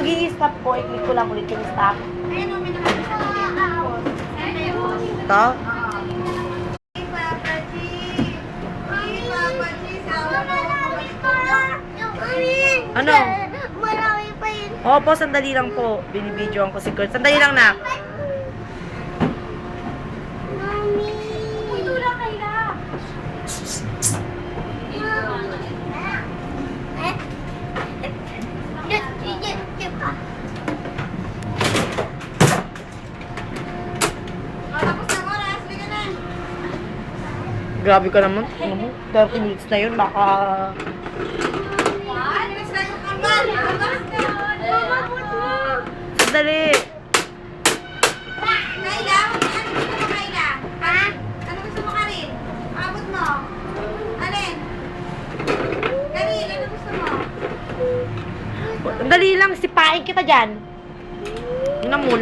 Mag-i-stop ko, i-click ko lang ulit yung stop. Ayun o, may nakakita. Ito? Papa G. Papa G. Sawa mo ako. Ano? Marami pa yun. Opo, sandali lang po. Binibidyoan ko si Kurt. Sandali lang na. Mami. Ito lang kayo. Grabe ka naman. Ano mo? 30 minutes na yun. Baka... Sandali. Kayla, ano gusto mo, Kayla? Ha? Ano gusto mo, Karin? Abot mo. Alin? Karin, ano gusto mo? Sandali lang. Sipain kita dyan. Yun na mo.